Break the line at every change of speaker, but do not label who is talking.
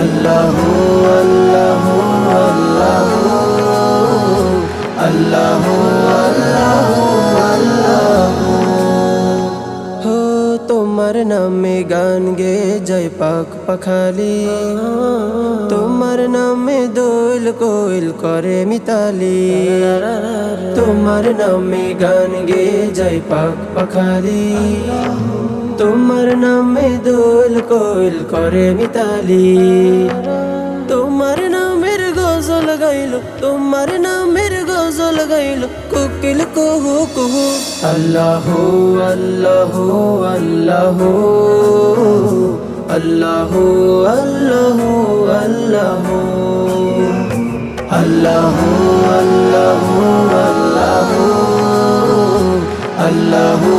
আল্লাহু আল্লাহু আল্লাহু আল্লাহু আল্লাহু হো তোমার নামে গান গে জয় পাক পাখালি তোমার নামে দোল কোইল করে মিতালি তোমার নামে গান গে জয় পাক পাখালি তোমার নামে দোল কোইল করে মিতালি তোমার নামের গজল গাইলো তোমার নামের গজল গাইলো কোকিল কুহু কুহু আল্লাহু আল্লাহু আল্লাহু আল্লাহু আল্লাহু আল্লাহু আল্লাহু আল্লাহু আল্লাহু আল্লাহু